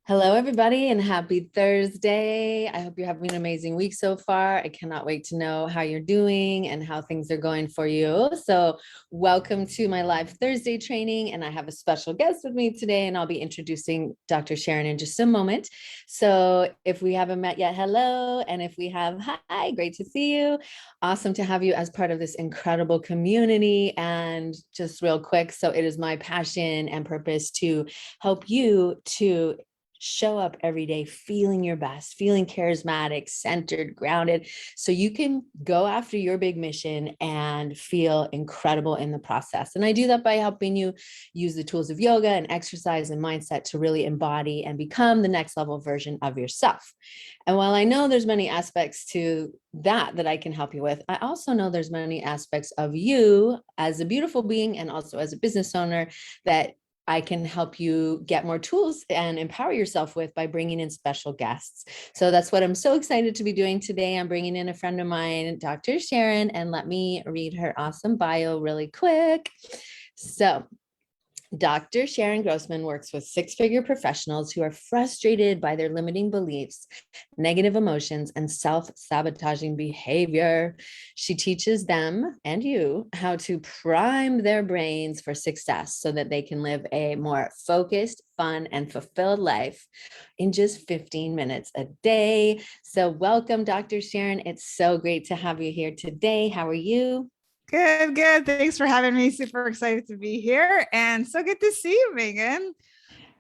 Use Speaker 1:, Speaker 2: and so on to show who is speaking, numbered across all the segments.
Speaker 1: Hello, everybody, and happy Thursday. I hope you're having an amazing week so far. I cannot wait to know how you're doing and how things are going for you. So, welcome to my live Thursday training. And I have a special guest with me today, and I'll be introducing Dr. Sharon in just a moment. So, if we haven't met yet, hello. And if we have, hi, great to see you. Awesome to have you as part of this incredible community. And just real quick, so it is my passion and purpose to help you to show up every day feeling your best, feeling charismatic, centered, grounded, so you can go after your big mission and feel incredible in the process. And I do that by helping you use the tools of yoga and exercise and mindset to really embody and become the next level version of yourself. And while I know there's many aspects to that I can help you with, I also know there's many aspects of you as a beautiful being and also as a business owner that I can help you get more tools and empower yourself with by bringing in special guests. So that's what I'm so excited to be doing today. I'm bringing in a friend of mine, Dr. Sharon, and let me read her awesome bio really quick. So Dr. Sharon Grossman works with six-figure professionals who are frustrated by their limiting beliefs, negative emotions, and self-sabotaging behavior. She teaches them and you how to prime their brains for success so that they can live a more focused, fun, and fulfilled life in just 15 minutes a day. So welcome, Dr. Sharon. It's so great to have you here today. How are you?
Speaker 2: Good. Thanks for having me. Super excited to be here. And so good to see you, Megan.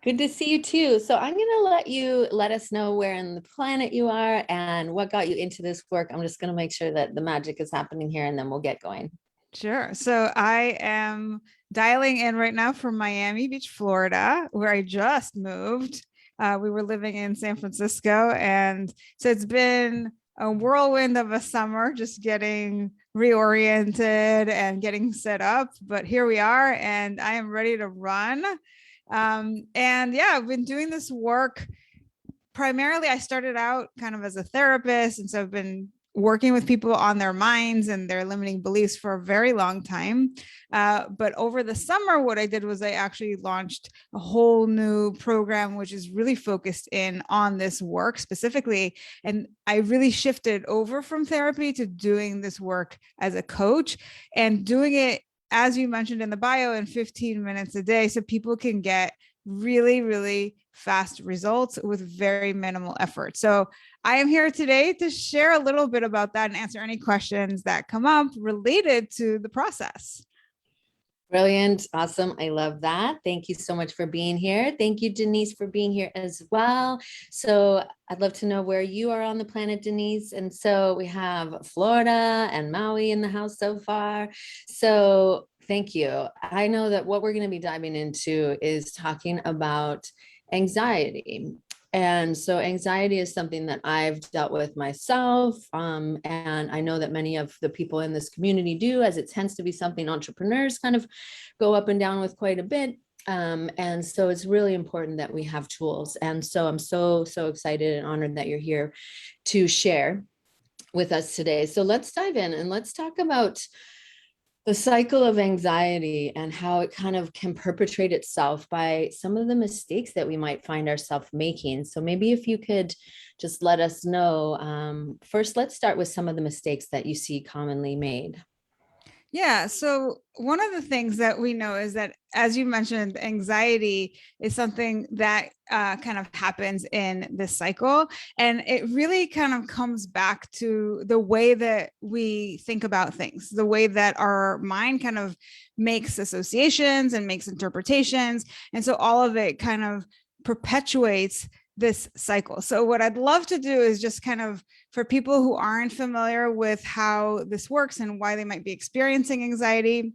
Speaker 1: Good to see you too. So I'm going to let you let us know where in the planet you are and what got you into this work. I'm just going to make sure that the magic is happening here and then we'll get going.
Speaker 2: Sure. So I am dialing in right now from Miami Beach, Florida, where I just moved. We were living in San Francisco. And so it's been a whirlwind of a summer, just getting reoriented and getting set up. But here we are, and I am ready to run. And yeah, I've been doing this work. Primarily, I started out kind of as a therapist. And so I've been working with people on their minds and their limiting beliefs for a very long time. But over the summer, what I did was I actually launched a whole new program, which is really focused in on this work specifically. And I really shifted over from therapy to doing this work as a coach and doing it, as you mentioned in the bio, in 15 minutes a day, so people can get really fast results with very minimal effort. So I am here today to share a little bit about that and answer any questions that come up related to the process.
Speaker 1: Brilliant. Awesome. I love that. Thank you so much for being here. Thank you, Denise, for being here as well. So I'd love to know where you are on the planet, Denise. And so we have Florida and Maui in the house so far. So thank you. I know that what we're going to be diving into is talking about anxiety. And so anxiety is something that I've dealt with myself. And I know that many of the people in this community do, as it tends to be something entrepreneurs kind of go up and down with quite a bit. And so it's really important that we have tools. And so I'm so excited and honored that you're here to share with us today. So let's dive in and let's talk about the cycle of anxiety and how it kind of can perpetrate itself by some of the mistakes that we might find ourselves making. So maybe if you could just let us know, first, let's start with some of the mistakes that you see commonly made.
Speaker 2: Yeah. So one of the things that we know is that, as you mentioned, anxiety is something that kind of happens in this cycle. And it really kind of comes back to the way that we think about things, the way that our mind kind of makes associations and makes interpretations. And so all of it kind of perpetuates this cycle. So what I'd love to do is just kind of, for people who aren't familiar with how this works and why they might be experiencing anxiety,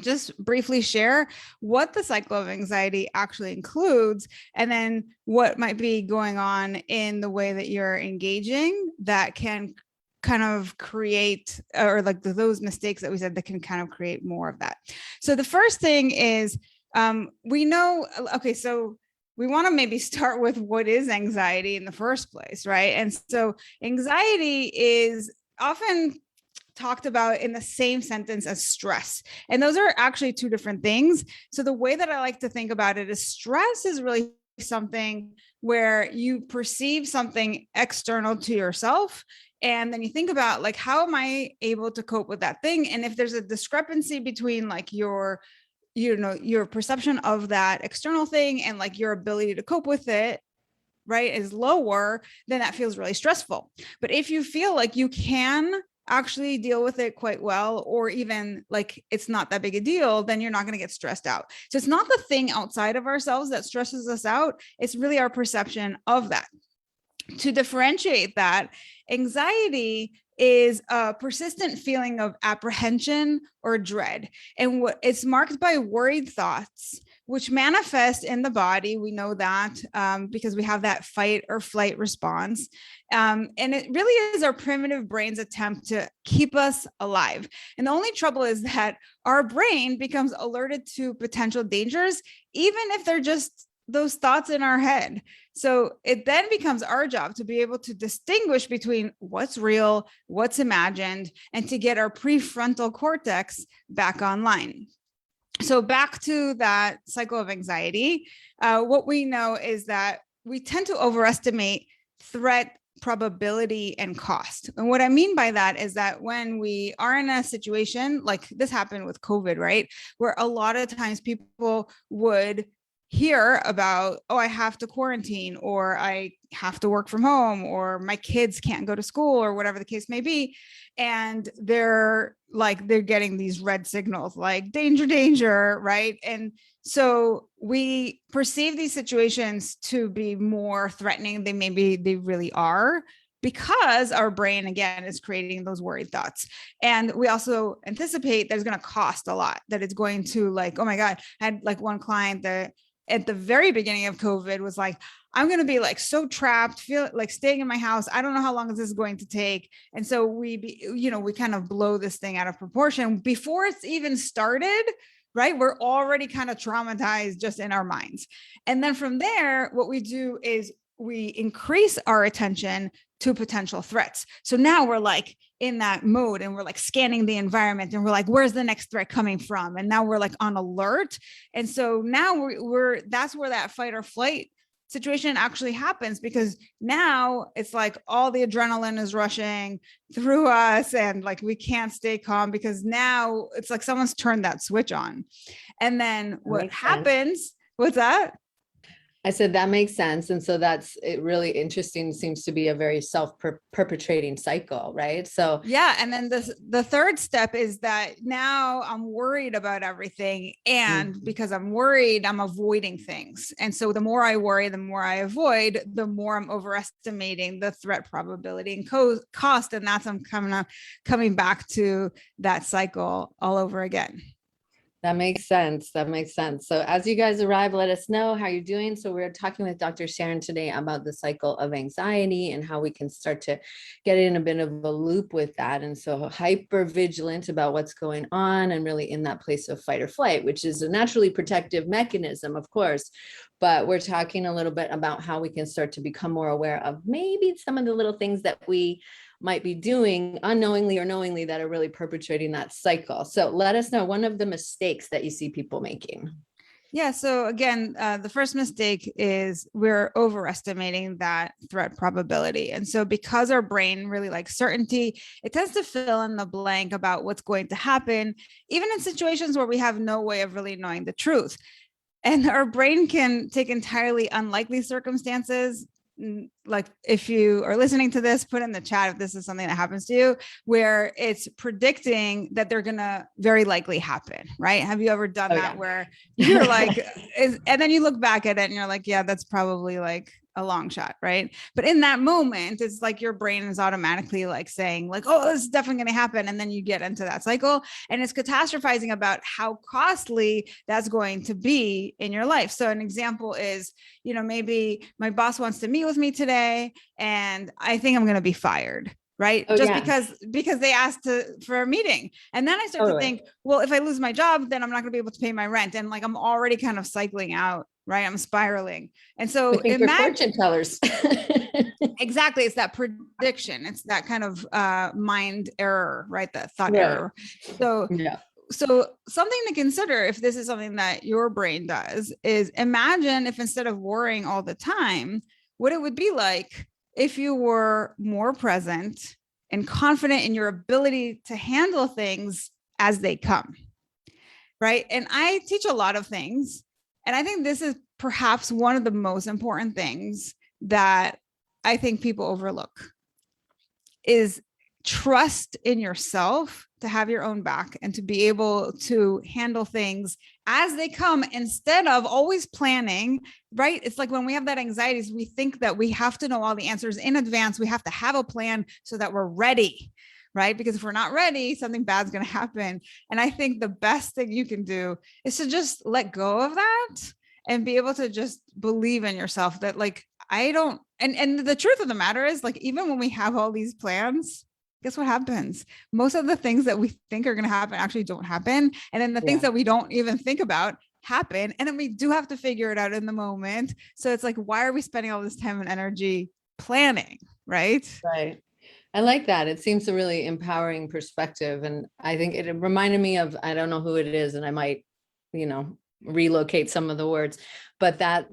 Speaker 2: just briefly share what the cycle of anxiety actually includes, and then what might be going on in the way that you're engaging that can kind of create, or like those mistakes that we said that can kind of create more of that. So the first thing is, we know, okay, so we want to maybe start with what is anxiety in the first place, right? And so anxiety is often talked about in the same sentence as stress. And those are actually two different things. So the way that I like to think about it is stress is really something where you perceive something external to yourself, and then you think about like, how am I able to cope with that thing? And if there's a discrepancy between like your perception of that external thing and like your ability to cope with it, right, is lower, then that feels really stressful. But if you feel like you can actually deal with it quite well, or even like it's not that big a deal, then you're not going to get stressed out. So it's not the thing outside of ourselves that stresses us out. It's really our perception of that. To differentiate that, anxiety is a persistent feeling of apprehension or dread. And what it's marked by worried thoughts, which manifest in the body. We know that because we have that fight or flight response. And it really is our primitive brain's attempt to keep us alive. And the only trouble is that our brain becomes alerted to potential dangers, even if they're just those thoughts in our head. So it then becomes our job to be able to distinguish between what's real, what's imagined, and to get our prefrontal cortex back online. So back to that cycle of anxiety, what we know is that we tend to overestimate threat, probability, and cost. And what I mean by that is that when we are in a situation like this happened with COVID, right, where a lot of times people would hear about, oh, I have to quarantine, or I have to work from home, or my kids can't go to school, or whatever the case may be. And they're getting these red signals like danger, danger, right? And so we perceive these situations to be more threatening than maybe they really are, because our brain, again, is creating those worried thoughts. And we also anticipate that it's going to cost a lot, that it's going to like, oh my God, I had like one client that at the very beginning of COVID was like, I'm going to be like so trapped, feel like staying in my house. I don't know how long this is going to take. And so we kind of blow this thing out of proportion before it's even started, right? We're already kind of traumatized just in our minds. And then from there, what we do is we increase our attention to potential threats. So now we're like in that mode and we're like scanning the environment and we're like, where's the next threat coming from? And now we're like on alert. And so now that's where that fight or flight situation actually happens, because now it's like all the adrenaline is rushing through us and like we can't stay calm, because now it's like someone's turned that switch on. And then what happens, what's that?
Speaker 1: I said that makes sense. And so that's it, really interesting. Seems to be a very self-perpetrating cycle, right? So
Speaker 2: yeah. And then the third step is that now I'm worried about everything. And because I'm worried, I'm avoiding things. And so the more I worry, the more I avoid, the more I'm overestimating the threat probability and cost. And that's I'm coming back to that cycle all over again.
Speaker 1: that makes sense. That makes sense. So as you guys arrive, let us know how you're doing. So we're talking with Dr. Sharon today about the cycle of anxiety and how we can start to get in a bit of a loop with that. And so hyper vigilant about what's going on and really in that place of fight or flight, which is a naturally protective mechanism, of course. But we're talking a little bit about how we can start to become more aware of maybe some of the little things that we might be doing unknowingly or knowingly that are really perpetuating that cycle. So let us know one of the mistakes that you see people making.
Speaker 2: Yeah. So again, the first mistake is we're overestimating that threat probability. And so because our brain really likes certainty, it tends to fill in the blank about what's going to happen, even in situations where we have no way of really knowing the truth. And our brain can take entirely unlikely circumstances. Like if you are listening to this, put in the chat if this is something that happens to you, where it's predicting that they're going to very likely happen, right? Have you ever done that where you're like, and then you look back at it and you're like, yeah, that's probably like a long shot, right? But in that moment, it's like your brain is automatically like saying like, oh, this is definitely going to happen. And then you get into that cycle and it's catastrophizing about how costly that's going to be in your life. So an example is, maybe my boss wants to meet with me today and I think I'm going to be fired. Right.
Speaker 1: Oh,
Speaker 2: just because they asked for a meeting. And then I start to think, well, if I lose my job, then I'm not going to be able to pay my rent. And like, I'm already kind of cycling out, right? I'm spiraling. And so
Speaker 1: we're fortune tellers.
Speaker 2: Exactly. It's that prediction. It's that kind of mind error, right? That thought error. So so something to consider, if this is something that your brain does, is imagine if instead of worrying all the time, what it would be like if you were more present and confident in your ability to handle things as they come, right? And I teach a lot of things, and I think this is perhaps one of the most important things that I think people overlook is trust in yourself to have your own back and to be able to handle things as they come instead of always planning, right? It's like when we have that anxieties, we think that we have to know all the answers in advance. We have to have a plan so that we're ready, right? Because if we're not ready, something bad's going to happen. And I think the best thing you can do is to just let go of that and be able to just believe in yourself that like, I don't, and the truth of the matter is like, even when we have all these plans, guess what happens? Most of the things that we think are going to happen actually don't happen. And then the things that we don't even think about happen. And then we do have to figure it out in the moment. So it's like, why are we spending all this time and energy planning? Right.
Speaker 1: Right. I like that. It seems a really empowering perspective. And I think it reminded me of, I don't know who it is, and I might, relocate some of the words, but that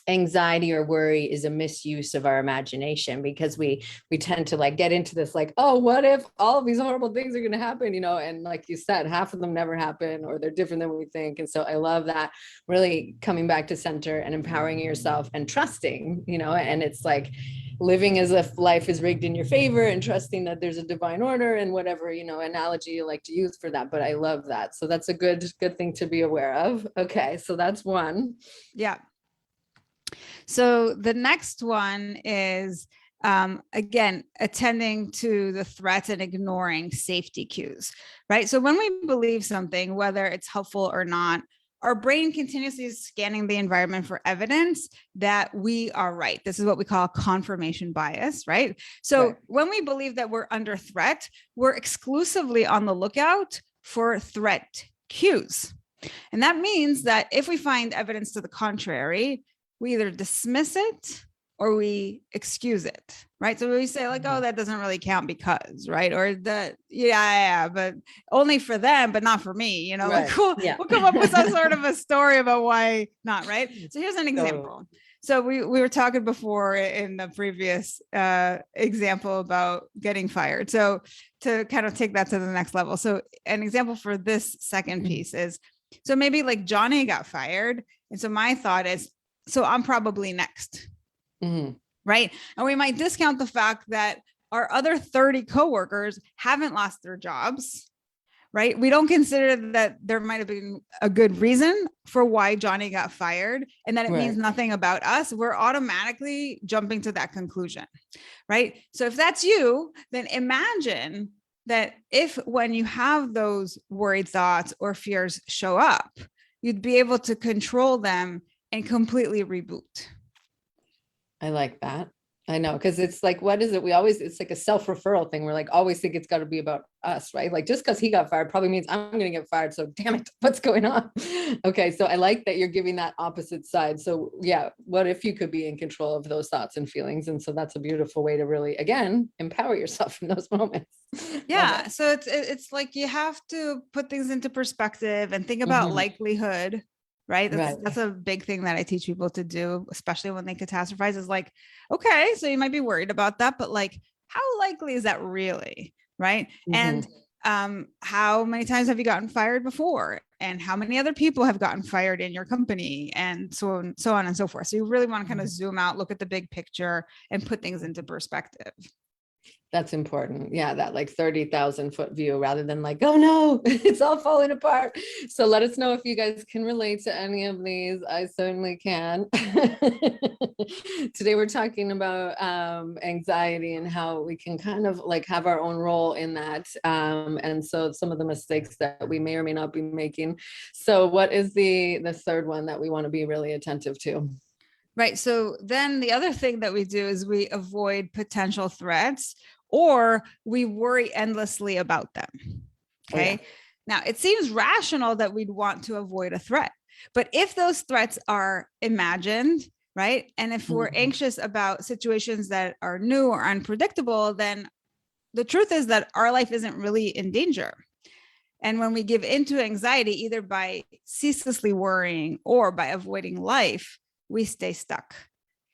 Speaker 1: anxiety or worry is a misuse of our imagination, because we tend to like get into this like, oh, what if all of these horrible things are going to happen, and like you said, half of them never happen, or they're different than we think. And so I love that, really coming back to center and empowering yourself and trusting, and it's like living as if life is rigged in your favor and trusting that there's a divine order and whatever, analogy you like to use for that. But I love that. So that's a good thing to be aware of. Okay. So that's one.
Speaker 2: Yeah. So the next one is, again, attending to the threats and ignoring safety cues, right? So when we believe something, whether it's helpful or not, our brain continuously is scanning the environment for evidence that we are right. This is what we call confirmation bias, right? So when we believe that we're under threat, we're exclusively on the lookout for threat cues. And that means that if we find evidence to the contrary, we either dismiss it or we excuse it, right? So we say like, oh, that doesn't really count because, right? Or that, yeah, but only for them, but not for me,
Speaker 1: Right.
Speaker 2: like we'll come up with some sort of a story about why not, right? So here's an example. So we were talking before in the previous example about getting fired. So to kind of take that to the next level. So an example for this second piece is, so maybe like Johnny got fired. And so my thought is, so I'm probably next. Mm-hmm. Right. And we might discount the fact that our other 30 coworkers haven't lost their jobs. Right. We don't consider that there might have been a good reason for why Johnny got fired and that it means nothing about us. We're automatically jumping to that conclusion. Right. So if that's you, then imagine that if when you have those worried thoughts or fears show up, you'd be able to control them and completely reboot.
Speaker 1: I like that. I know, because it's like, what is it? It's like a self-referral thing. We're like, always think it's got to be about us, right? Like just because he got fired probably means I'm going to get fired. So damn it, what's going on? Okay. So I like that you're giving that opposite side. So yeah, what if you could be in control of those thoughts and feelings? And so that's a beautiful way to really, again, empower yourself in those moments.
Speaker 2: Yeah. So it's like you have to put things into perspective and think about likelihood. Right. That's a big thing that I teach people to do, especially when they catastrophize, is like, okay, so you might be worried about that, but like, how likely is that really? Right. And how many times have you gotten fired before? And how many other people have gotten fired in your company? And so on and so forth. So you really want to kind of zoom out, look at the big picture and put things into perspective.
Speaker 1: That's important. Yeah, that like 30,000 foot view rather than like, oh no, it's all falling apart. So let us know if you guys can relate to any of these. I certainly can. Today we're talking about anxiety and how we can kind of like have our own role in that. And so some of the mistakes that we may or may not be making. So what is the third one that we want to be really attentive to?
Speaker 2: Right. So then the other thing that we do is we avoid potential threats or we worry endlessly about them. Okay. Oh, yeah. Now it seems rational that we'd want to avoid a threat, but if those threats are imagined, right? And if we're anxious about situations that are new or unpredictable, then the truth is that our life isn't really in danger. And when we give into anxiety, either by ceaselessly worrying or by avoiding life, we stay stuck.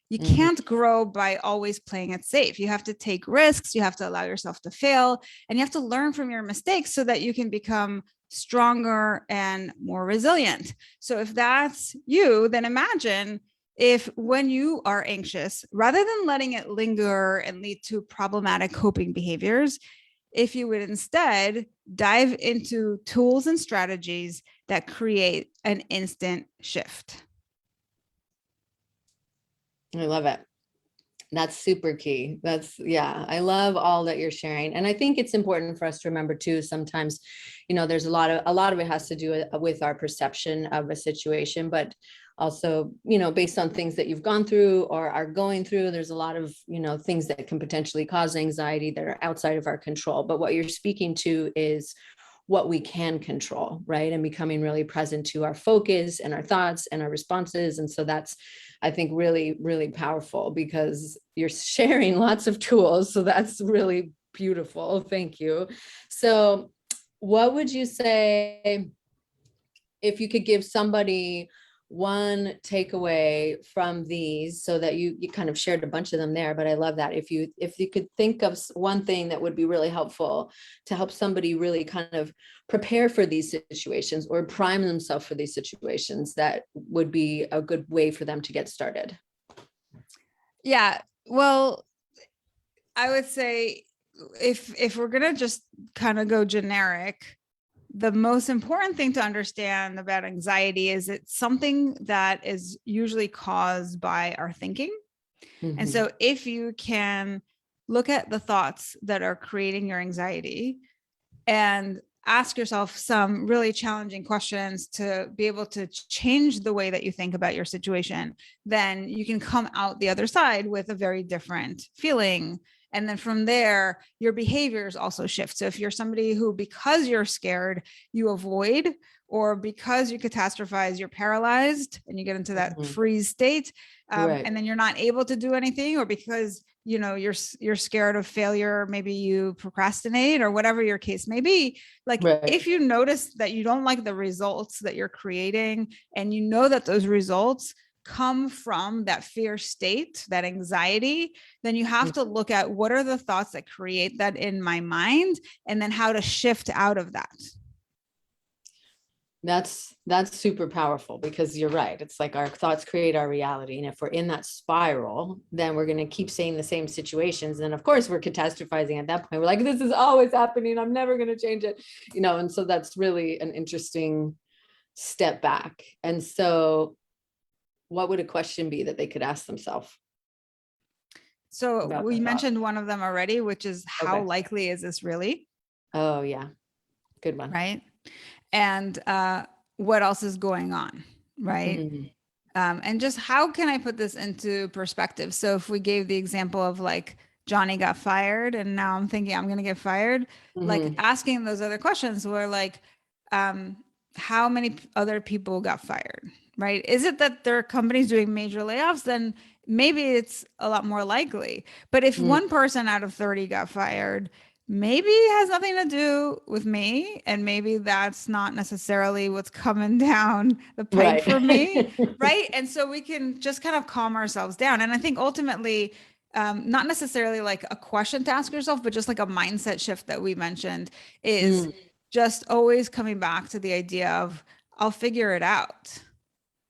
Speaker 2: You can't grow by always playing it safe. You have to take risks. You have to allow yourself to fail, and you have to learn from your mistakes so that you can become stronger and more resilient. So if that's you, then imagine if when you are anxious, rather than letting it linger and lead to problematic coping behaviors, if you would instead dive into tools and strategies that create an instant shift.
Speaker 1: I love it. That's super key. Yeah, I love all that you're sharing. And I think it's important for us to remember too, sometimes, there's a lot of it has to do with our perception of a situation, but also, based on things that you've gone through or are going through, there's a lot of, things that can potentially cause anxiety that are outside of our control. But what you're speaking to is what we can control, right? And becoming really present to our focus and our thoughts and our responses. And so that's, I think, really, really powerful, because you're sharing lots of tools. So that's really beautiful. Thank you. So what would you say if you could give somebody one takeaway from these, so that you kind of shared a bunch of them there, but I love that. If you could think of one thing that would be really helpful to help somebody really kind of prepare for these situations or prime themselves for these situations, that would be a good way for them to get started.
Speaker 2: Yeah. Well, I would say if we're going to just kind of go generic, the most important thing to understand about anxiety is it's something that is usually caused by our thinking. And so if you can look at the thoughts that are creating your anxiety and ask yourself some really challenging questions to be able to change the way that you think about your situation, then you can come out the other side with a very different feeling. And then from there, your behaviors also shift. So if you're somebody who, because you're scared, you avoid, or because you catastrophize, you're paralyzed and you get into that freeze state, right. And then you're not able to do anything, or because you're scared of failure, maybe you procrastinate, or whatever your case may be. Like, right. If you notice that you don't like the results that you're creating, and you know that those results come from that fear state, that anxiety, then you have to look at what are the thoughts that create that in my mind, and then how to shift out of that.
Speaker 1: That's super powerful, because you're right. It's like our thoughts create our reality. And if we're in that spiral, then we're going to keep saying the same situations. And of course, we're catastrophizing at that point. We're like, this is always happening. I'm never going to change it. And so that's really an interesting step back. And so what would a question be that they could ask themselves?
Speaker 2: So we mentioned one of them already, which is how likely is this really?
Speaker 1: Oh, yeah. Good one.
Speaker 2: Right. And what else is going on? Right. And just how can I put this into perspective? So if we gave the example of like Johnny got fired and now I'm thinking I'm going to get fired, like asking those other questions were like, how many other people got fired? Right? Is it that there are companies doing major layoffs? Then maybe it's a lot more likely. But if one person out of 30 got fired, maybe it has nothing to do with me. And maybe that's not necessarily what's coming down the pipe for me. Right. And so we can just kind of calm ourselves down. And I think ultimately, not necessarily like a question to ask yourself, but just like a mindset shift that we mentioned is just always coming back to the idea of I'll figure it out.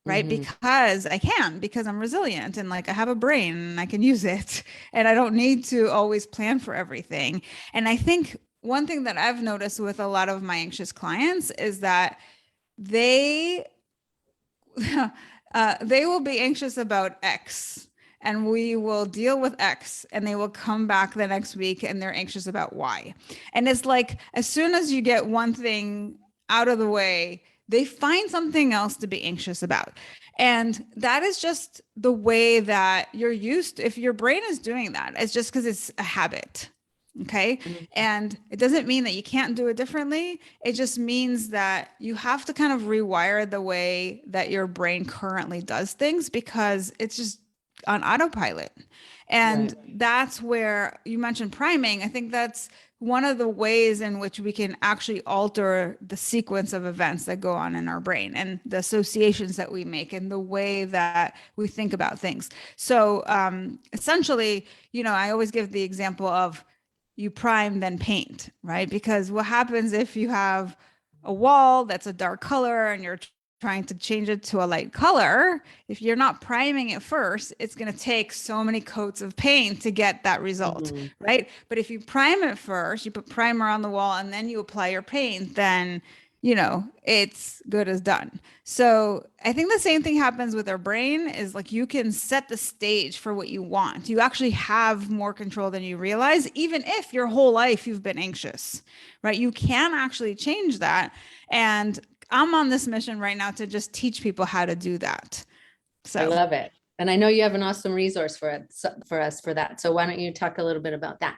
Speaker 2: Right. Because I can, because I'm resilient and like I have a brain and I can use it, and I don't need to always plan for everything. And I think one thing that I've noticed with a lot of my anxious clients is that they will be anxious about X, and we will deal with X, and they will come back the next week and they're anxious about Y. And it's like, as soon as you get one thing out of the way, they find something else to be anxious about. And that is just the way that you're used to. If your brain is doing that, it's just because it's a habit. Okay. And it doesn't mean that you can't do it differently. It just means that you have to kind of rewire the way that your brain currently does things, because it's just on autopilot. And
Speaker 1: Right.
Speaker 2: that's where you mentioned priming. I think that's one of the ways in which we can actually alter the sequence of events that go on in our brain and the associations that we make and the way that we think about things. So essentially, I always give the example of you prime, then paint, right? Because what happens if you have a wall that's a dark color and you're trying to change it to a light color, if you're not priming it first, it's going to take so many coats of paint to get that result,
Speaker 1: Mhm.
Speaker 2: right? But if you prime it first, you put primer on the wall and then you apply your paint, then it's good as done. So I think the same thing happens with our brain is like you can set the stage for what you want. You actually have more control than you realize, even if your whole life you've been anxious, right? You can actually change that. And I'm on this mission right now to just teach people how to do that.
Speaker 1: I
Speaker 2: So,
Speaker 1: love it. And I know you have an awesome resource for us for that. So why don't you talk a little bit about that?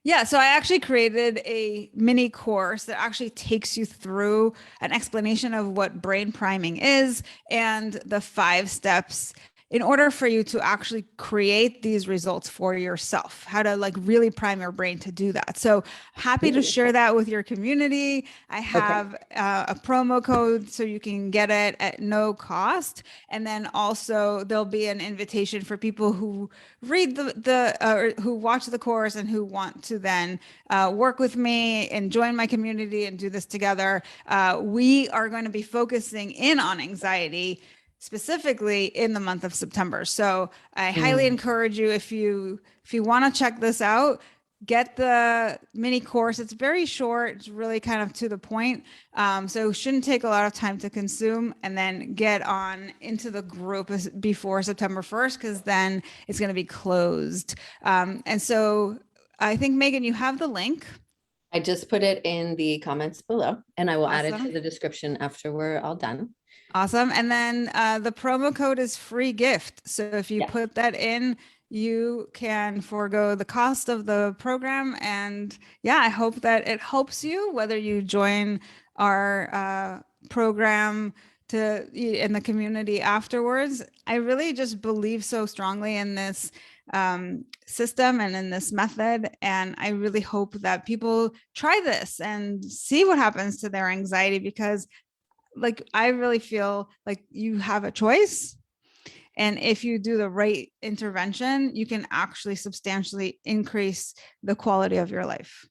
Speaker 2: yeah, so I actually created a mini course that actually takes you through an explanation of what brain priming is and the 5 steps in order for you to actually create these results for yourself, how to like really prime your brain to do that. So happy to share
Speaker 1: Beautiful.
Speaker 2: that with your community. I
Speaker 1: Okay.
Speaker 2: have a promo code so you can get it at no cost. And then also there'll be an invitation for people who read who watch the course and who want to then work with me and join my community and do this together. We are going to be focusing in on anxiety specifically in the month of September. So I highly
Speaker 1: Mm.
Speaker 2: encourage you, if you want to check this out, get the mini course. It's very short. It's really kind of to the point. So shouldn't take a lot of time to consume, and then get on into the group before September 1st, because then it's going to be closed. And so I think, Megan, you have the link.
Speaker 1: I just put it in the comments below, and I will add it to
Speaker 2: Awesome.
Speaker 1: the description after we're all done.
Speaker 2: Awesome. And then the promo code is free gift. So if you
Speaker 1: Yeah.
Speaker 2: put that in, you can forego the cost of the program. And yeah, I hope that it helps you, whether you join our program in the community afterwards. I really just believe so strongly in this system and in this method. And I really hope that people try this and see what happens to their anxiety, because like I really feel like you have a choice. And if you do the right intervention, you can actually substantially increase the quality of your life.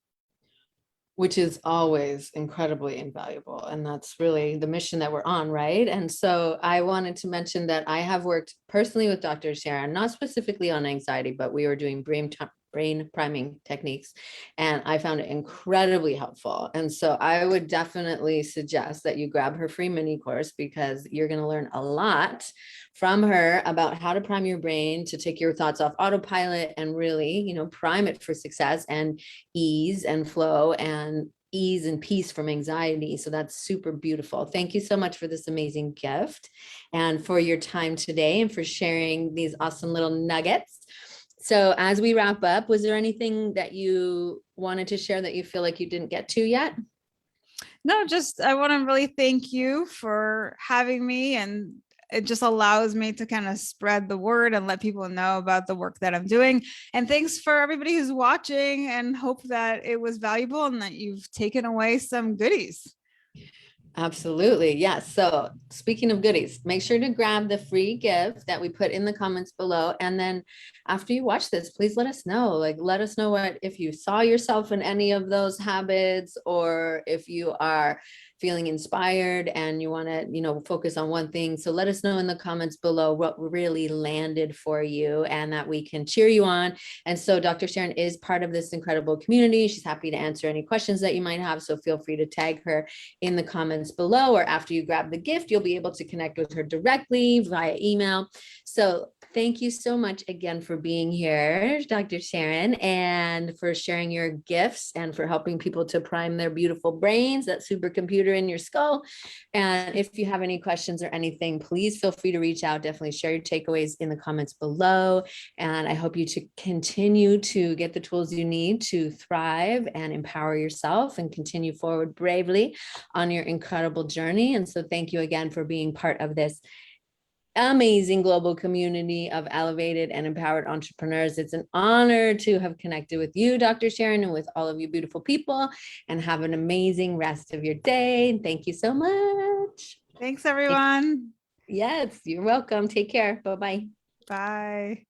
Speaker 1: Which is always incredibly invaluable. And that's really the mission that we're on, right? And so I wanted to mention that I have worked personally with Dr. Sharon, not specifically on anxiety, but we were doing brain priming techniques, and I found it incredibly helpful. And so I would definitely suggest that you grab her free mini course, because you're going to learn a lot from her about how to prime your brain to take your thoughts off autopilot and really, prime it for success and ease and flow and ease and peace from anxiety. So that's super beautiful. Thank you so much for this amazing gift and for your time today and for sharing these awesome little nuggets. So as we wrap up, was there anything that you wanted to share that you feel like you didn't get to yet?
Speaker 2: No, just I want to really thank you for having me, and it just allows me to kind of spread the word and let people know about the work that I'm doing. And thanks for everybody who's watching, and hope that it was valuable and that you've taken away some goodies.
Speaker 1: Absolutely. Yes. So speaking of goodies, make sure to grab the free gift that we put in the comments below. And then after you watch this, please let us know. Let us know if you saw yourself in any of those habits, or if you are feeling inspired and you want to, focus on one thing. So let us know in the comments below what really landed for you, and that we can cheer you on. And so Dr. Sharon is part of this incredible community. She's happy to answer any questions that you might have. So feel free to tag her in the comments below, or after you grab the gift, you'll be able to connect with her directly via email. So thank you so much again for being here, Dr. Sharon, and for sharing your gifts and for helping people to prime their beautiful brains, that supercomputer in your skull. And if you have any questions or anything, please feel free to reach out. Definitely share your takeaways in the comments below. And I hope you to continue to get the tools you need to thrive and empower yourself and continue forward bravely on your incredible journey. And so thank you again for being part of this amazing global community of elevated and empowered entrepreneurs. It's an honor to have connected with you, Dr. Sharon, and with all of you beautiful people, and have an amazing rest of your day. Thank you so much.
Speaker 2: Thanks, everyone.
Speaker 1: Yes, you're welcome. Take care. Bye-bye.
Speaker 2: Bye.